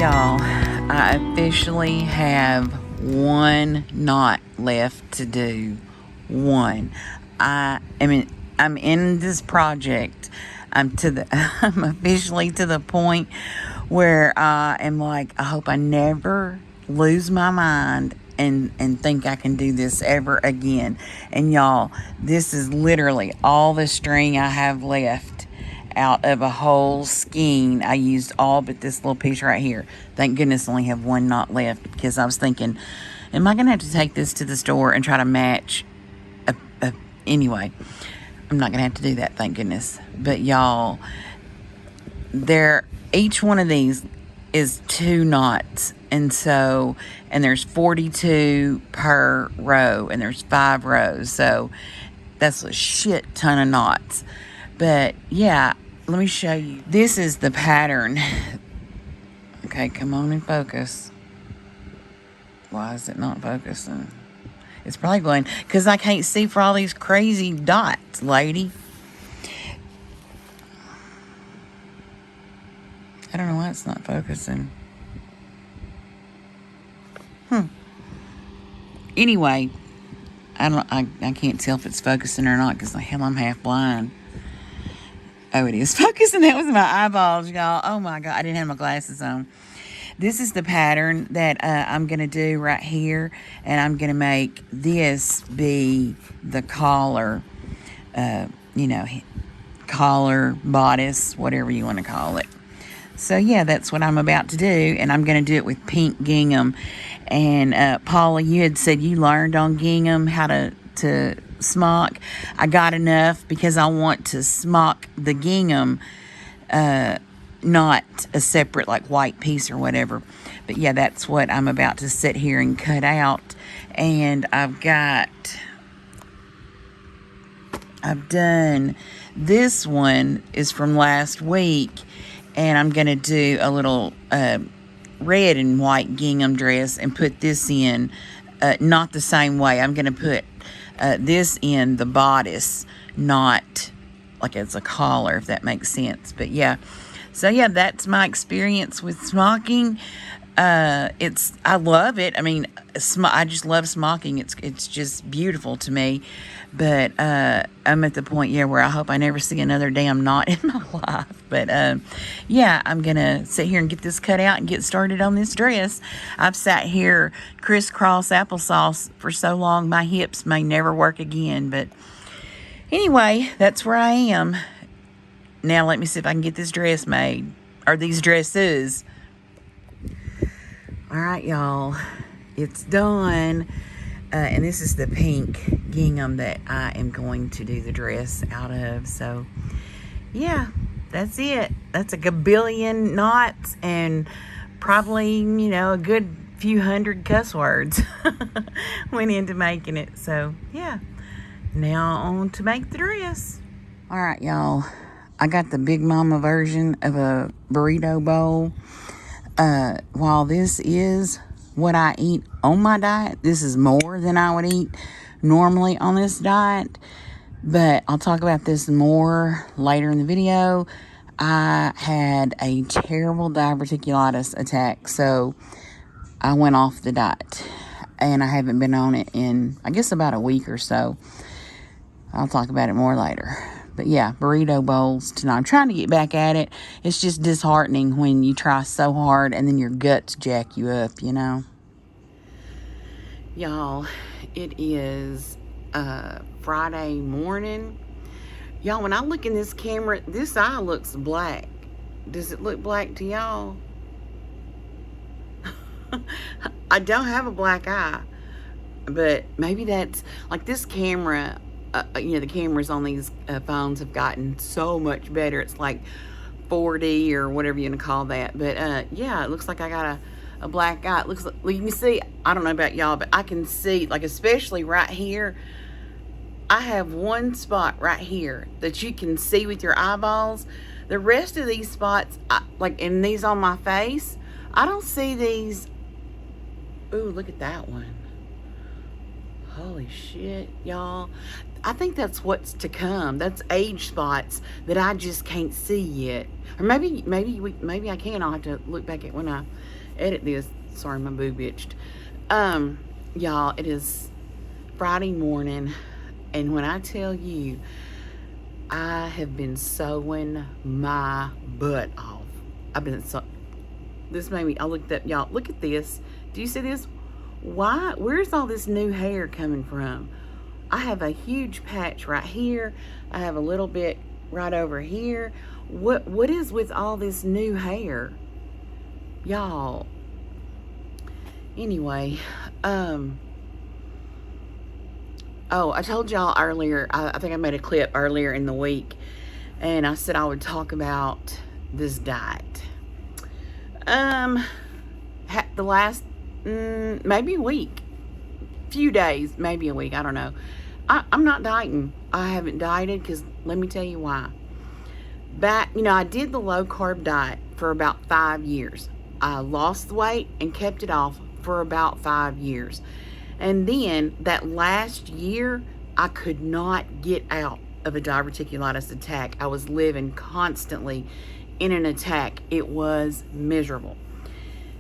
Y'all, I officially have one knot left to do. One. I'm in this project. I'm officially to the point where I am like, I hope I never lose my mind and think I can do this ever again. And y'all, this is literally all the string I have left out of a whole skein. I used all but this little piece right here. Thank goodness I only have one knot left, because I was thinking, am I gonna have to take this to the store and try to match anyway, I'm not gonna have to do that, thank goodness. But y'all, each one of these is 2 knots, and there's 42 per row, and there's 5 rows, so that's a shit ton of knots. But yeah, let me show you. This is the pattern. Okay, come on and focus. Why is it not focusing? It's probably going, because I can't see for all these crazy dots, lady. I don't know why it's not focusing. Anyway, I can't tell if it's focusing or not, because hell, I'm half blind. Oh, it is focusing. That was my eyeballs, y'all. Oh my God, I didn't have my glasses on. This is the pattern that I'm going to do right here. And I'm going to make this be the collar, collar, bodice, whatever you want to call it. So yeah, that's what I'm about to do. And I'm going to do it with pink gingham. And Paula, you had said you learned on gingham how to smock. I got enough because I want to smock the gingham, not a separate like white piece or whatever. But yeah, that's what I'm about to sit here and cut out. And I've done, this one is from last week, and I'm going to do a little red and white gingham dress and put this in, not the same way. I'm going to put this in the bodice, not like it's a collar, if that makes sense. But yeah, so yeah, that's my experience with smocking. I love it. I mean, I just love smocking. It's just beautiful to me. But I'm at the point, where I hope I never see another damn knot in my life. But yeah, I'm gonna sit here and get this cut out and get started on this dress. I've sat here crisscross applesauce for so long, my hips may never work again. But anyway, that's where I am. Now let me see if I can get this dress made, or these dresses. All right, y'all, it's done. And this is the pink gingham that I am going to do the dress out of. So yeah, that's it. That's a gabillion knots and probably, a good few hundred cuss words went into making it. So yeah, now on to make the dress. All right, y'all, I got the Big Mama version of a burrito bowl. While this is what I eat on my diet, this is more than I would eat normally on this diet. But I'll talk about this more later in the video. I had a terrible diverticulitis attack, so I went off the diet. And I haven't been on it in, I guess, about a week or so. I'll talk about it more later. But yeah, burrito bowls tonight. I'm trying to get back at it. It's just disheartening when you try so hard and then your guts jack you up, Y'all, it is Friday morning. Y'all, when I look in this camera, this eye looks black. Does it look black to y'all? I don't have a black eye, but maybe that's like this camera. The cameras on these phones have gotten so much better. It's like 4D or whatever you want to call that. But yeah, it looks like I got a black eye. It looks like, you can see, I don't know about y'all, but I can see, like, especially right here, I have one spot right here that you can see with your eyeballs. The rest of these spots, and these on my face, I don't see these. Ooh, look at that one. Holy shit, y'all. I think that's what's to come. That's age spots that I just can't see yet. Or maybe I can. I'll have to look back at when I edit this. Sorry, my boob itched. Y'all, it is Friday morning, and when I tell you, I have been sewing my butt off. This made me, I looked up, y'all, look at this. Do you see this? Where's all this new hair coming from? I have a huge patch right here. I have a little bit right over here. What is with all this new hair? Y'all. Anyway, oh, I told y'all earlier, I think I made a clip earlier in the week, and I said I would talk about this diet. The last, maybe a week, few days, maybe a week, I don't know. I'm not dieting. I haven't dieted because let me tell you why. I did the low carb diet for about 5 years. I lost the weight and kept it off for about 5 years. And then that last year, I could not get out of a diverticulitis attack. I was living constantly in an attack. It was miserable.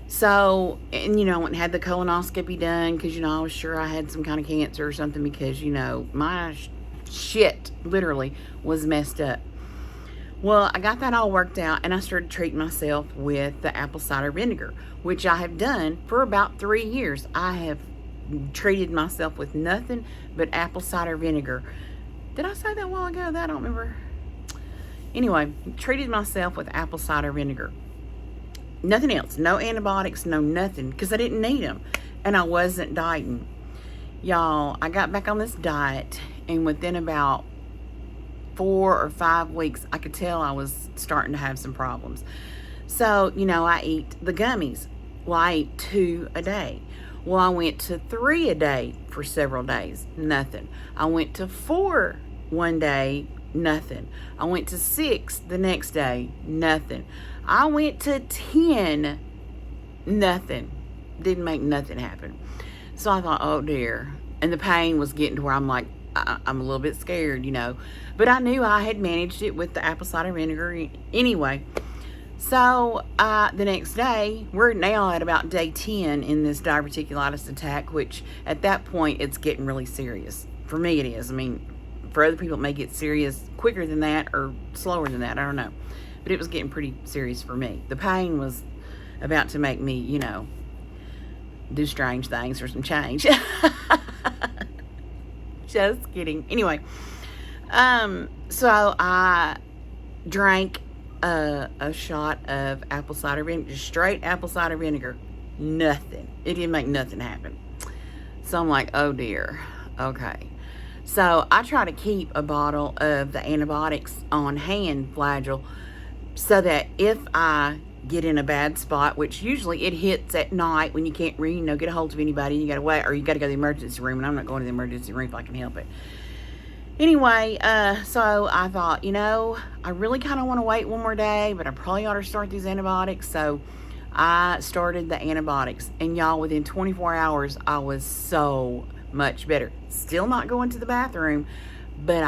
So, and I went and had the colonoscopy done because, I was sure I had some kind of cancer or something because, my shit literally was messed up. Well, I got that all worked out, and I started treating myself with the apple cider vinegar, which I have done for about 3 years. I have treated myself with nothing but apple cider vinegar. Did I say that a while ago? I don't remember. Anyway, treated myself with apple cider vinegar. Nothing else. No antibiotics, no nothing, because I didn't need them, and I wasn't dieting. Y'all, I got back on this diet, and within about 4 or 5 weeks, I could tell I was starting to have some problems. So, I eat the gummies. Well, I ate 2 a day. Well, I went to 3 a day for several days. Nothing. I went to 4 one day. Nothing. I went to 6 the next day. Nothing. I went to 10. Nothing. Didn't make nothing happen. So I thought, oh dear. And the pain was getting to where I'm like, I'm a little bit scared, But I knew I had managed it with the apple cider vinegar anyway. So the next day, we're now at about day 10 in this diverticulitis attack, which at that point, it's getting really serious. For me, it is. I mean, for other people, it may get serious quicker than that or slower than that. I don't know. But it was getting pretty serious for me. The pain was about to make me, do strange things for some change. Just kidding. Anyway, so I drank a shot of apple cider vinegar, just straight apple cider vinegar. Nothing. It didn't make nothing happen. So I'm like, oh dear. Okay. So I try to keep a bottle of the antibiotics on hand, Flagyl, so that if I get in a bad spot, which usually it hits at night when you can't get a hold of anybody, and you got to wait, or you got to go to the emergency room, and I'm not going to the emergency room if I can help it. Anyway, so I thought, I really kind of want to wait one more day, but I probably ought to start these antibiotics. So I started the antibiotics, and y'all, within 24 hours, I was so much better. Still not going to the bathroom, but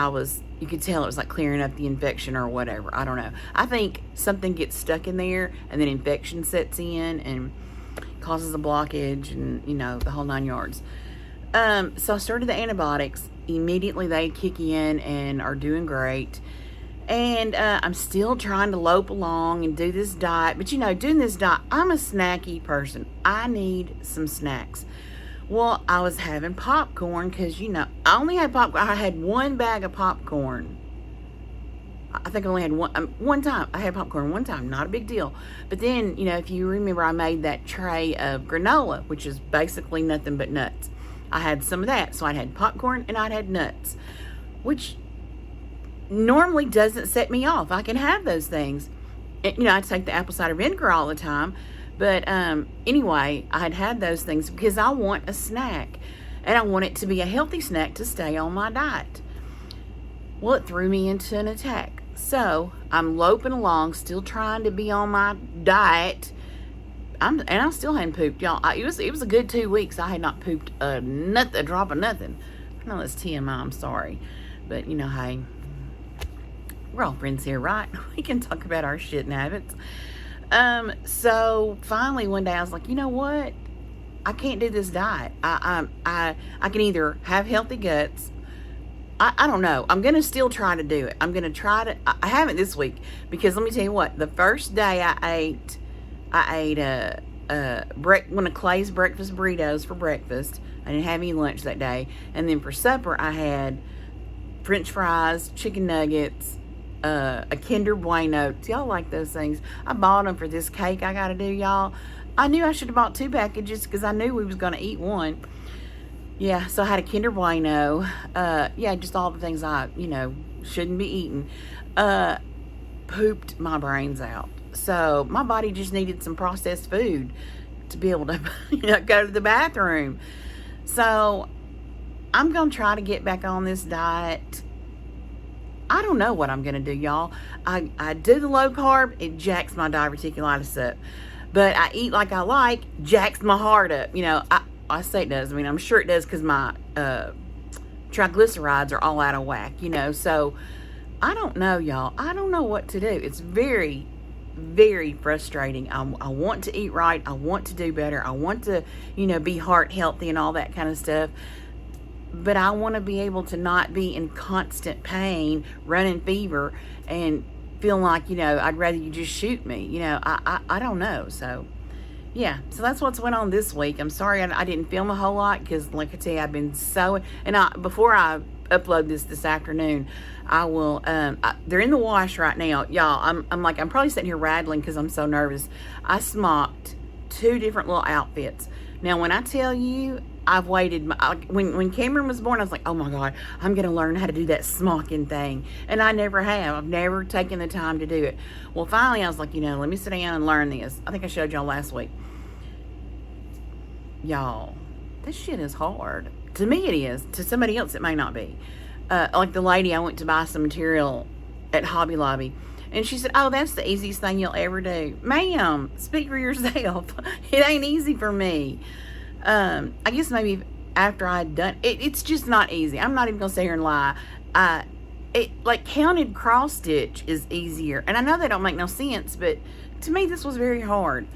you could tell it was like clearing up the infection or whatever. I don't know. I think something gets stuck in there, and then infection sets in and causes a blockage, and the whole 9 yards. So I started the antibiotics. Immediately they kick in and are doing great. And I'm still trying to lope along and do this diet. But doing this diet, I'm a snacky person. I need some snacks. Well, I was having popcorn because, I only had popcorn. I had 1 bag of popcorn. I think I only had one time. I had popcorn one time. Not a big deal. But then, if you remember, I made that tray of granola, which is basically nothing but nuts. I had some of that. So I had popcorn and I had nuts, which normally doesn't set me off. I can have those things. And, I take the apple cider vinegar all the time. But anyway, I had those things because I want a snack. And I want it to be a healthy snack to stay on my diet. Well, it threw me into an attack. So I'm loping along, still trying to be on my diet. And I still hadn't pooped, y'all. It was a good 2 weeks. I had not pooped a drop of nothing. I know that's TMI. I'm sorry, but hey, we're all friends here, right? We can talk about our shit and habits. So finally one day I was like, you know what? I can't do this diet. I can either have healthy guts. I don't know. I'm going to still try to do it. I'm going to try to, I haven't this week, because let me tell you what, the first day I ate one of Clay's breakfast burritos for breakfast. I didn't have any lunch that day. And then for supper, I had French fries, chicken nuggets, a Kinder Bueno. Do y'all like those things? I bought them for this cake I got to do, y'all. I knew I should have bought 2 packages because I knew we was going to eat one. Yeah, so I had a Kinder Bueno. Yeah, just all the things I, shouldn't be eating. Pooped my brains out. So my body just needed some processed food to be able to, go to the bathroom. So I'm going to try to get back on this diet. I don't know what I'm going to do, y'all. I do the low carb. It jacks my diverticulitis up. But I eat like I like, jacks my heart up. I say it does. I mean, I'm sure it does because my triglycerides are all out of whack, So I don't know, y'all. I don't know what to do. It's very, very frustrating. I want to eat right. I want to do better. I want to, be heart healthy and all that kind of stuff. But I want to be able to not be in constant pain, running fever, and feeling like, I'd rather you just shoot me. I don't know. So, yeah. So that's what's went on this week. I'm sorry I didn't film a whole lot because, like I tell you, I've been so... And before I upload this afternoon, I will... they're in the wash right now. Y'all, I'm probably sitting here rattling because I'm so nervous. I smocked 2 different little outfits. Now, when I tell you... I've waited, when Cameron was born, I was like, oh my God, I'm going to learn how to do that smocking thing. And I never have. I've never taken the time to do it. Well, finally, I was like, let me sit down and learn this. I think I showed y'all last week. Y'all, this shit is hard. To me, it is. To somebody else, it may not be. Like the lady, I went to buy some material at Hobby Lobby. And she said, oh, that's the easiest thing you'll ever do. Ma'am, speak for yourself. It ain't easy for me. I guess maybe after I'd done it's just not easy. I'm not even gonna sit here and lie. Like counted cross stitch is easier, and I know they don't make no sense, but to me this was very hard.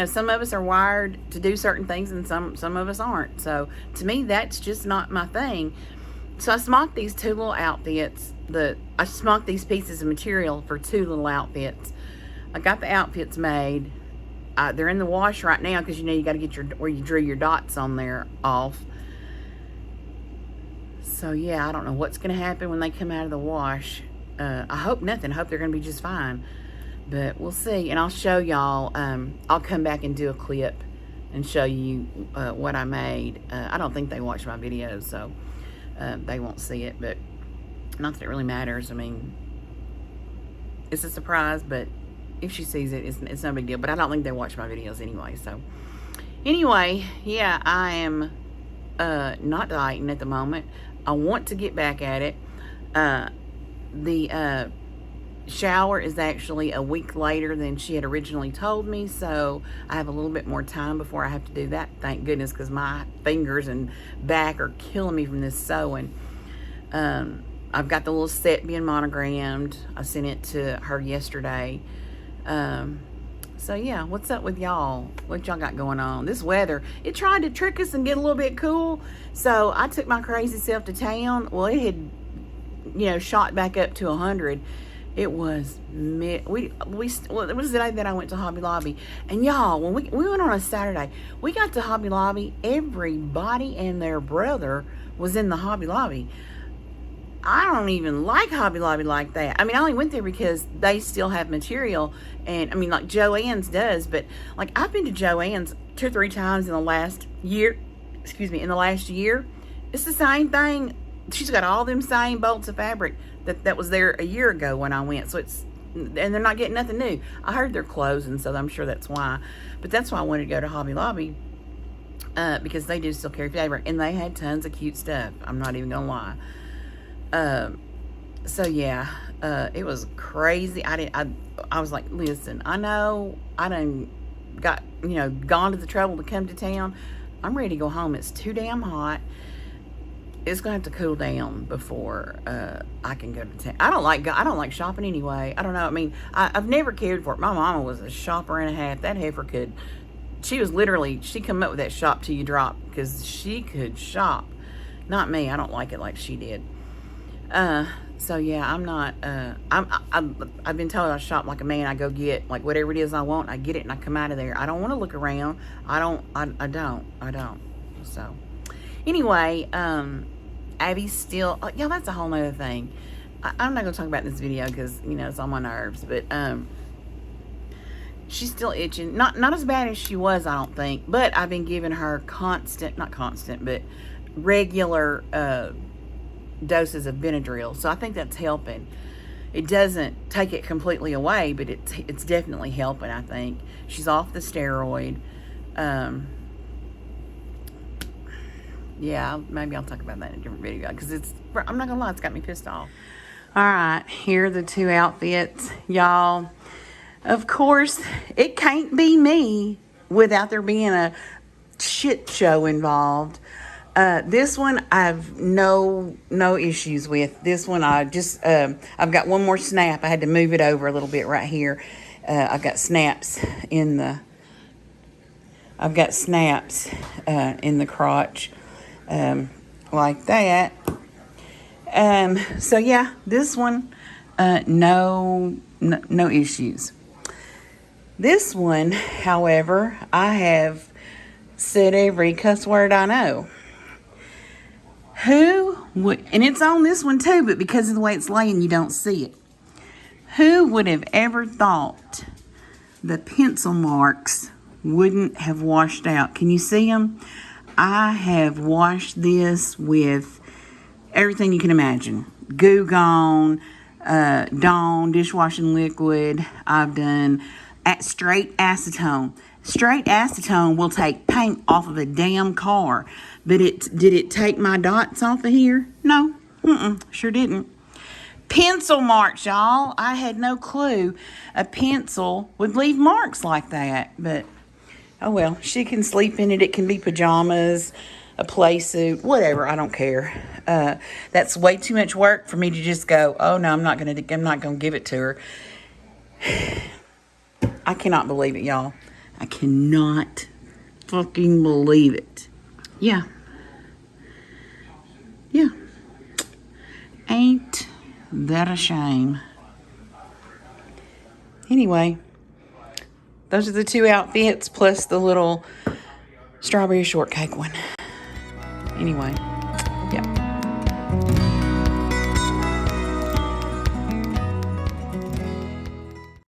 Some of us are wired to do certain things, and some of us aren't. So to me, that's just not my thing. So I smocked these 2 little outfits. I smocked these pieces of material for 2 little outfits. I got the outfits made. They're in the wash right now because you got to get where you drew your dots on there off. So yeah, I don't know what's going to happen when they come out of the wash. I hope nothing. I hope they're going to be just fine. But we'll see. And I'll show y'all. I'll come back and do a clip and show you what I made. I don't think they watch my videos, so they won't see it. But not that it really matters. I mean, it's a surprise, but if she sees it, it's no big deal. But I don't think they watch my videos anyway. So anyway, yeah, I am not dieting at the moment. I want to get back at it. The shower is actually a week later than she had originally told me, so I have a little bit more time before I have to do that. Thank goodness, because my fingers and back are killing me from this sewing. I've got the little set being monogrammed. I sent it to her yesterday. So yeah, what's up with y'all? What y'all got going on? This weather, it tried to trick us and get a little bit cool. So I took my crazy self to town. Well, it had, shot back up to 100. It was, it was the day that I went to Hobby Lobby. And y'all, when we went on a Saturday, we got to Hobby Lobby. Everybody and their brother was in the Hobby Lobby. I don't even like Hobby Lobby like that. I mean, I only went there because they still have material. And, I mean, like Joann's does. But, like, I've been to Joann's 2 or 3 times in the last year. In the last year. It's the same thing. She's got all them same bolts of fabric that was there a year ago when I went. So it's, and they're not getting nothing new. I heard they're closing, so I'm sure that's why. But that's why I wanted to go to Hobby Lobby. Because they do still carry fabric. And they had tons of cute stuff. I'm not even going to lie. So yeah, it was crazy. I was like, listen, I know I done got, gone to the trouble to come to town. I'm ready to go home. It's too damn hot. it's gonna have to cool down before I can go to town. I don't like shopping anyway. I don't know. I mean, I've never cared for it. My mama was a shopper and a half. That heifer could. She come up with that shop till you drop because she could shop. Not me. I don't like it like she did. So yeah, I'm not. I've been told I shop like a man. I go get like whatever it is I want. I get it and I come out of there. I don't want to look around. I don't. So anyway, Abby's still. Yeah, that's a whole nother thing. I'm not gonna talk about this video because it's on my nerves. But she's still itching. Not as bad as she was, I don't think. But I've been giving her not constant, but regular doses of Benadryl. So I think that's helping. It doesn't take it completely away, but it's definitely helping, I think. She's off the steroid. Yeah, maybe I'll talk about that in a different video because I'm not gonna lie, it's got me pissed off. All right, here are the two outfits, y'all. Of course, it can't be me without there being a shit show involved. This one I've no issues with. This one I've got one more snap. I had to move it over a little bit right here. I've got snaps in the crotch, like that. So yeah, this one, no issues. This one, however, I have said every cuss word I know. Who would, and it's on this one too, but because of the way it's laying, you don't see it. Who would have ever thought the pencil marks wouldn't have washed out? Can you see them? I have washed this with everything you can imagine. Goo Gone, Dawn, dishwashing liquid. I've done straight acetone. Straight acetone will take paint off of a damn car. But did it take my dots off of here? No. Sure didn't. Pencil marks, y'all. I had no clue a pencil would leave marks like that. But, oh well, she can sleep in it. It can be pajamas, a play suit, whatever. I don't care. That's way too much work for me to just go, oh no, I'm not gonna give it to her. I cannot believe it, y'all. I cannot fucking believe it. Yeah. Ain't that a shame? Anyway, those are the two outfits plus the little strawberry shortcake one. Anyway.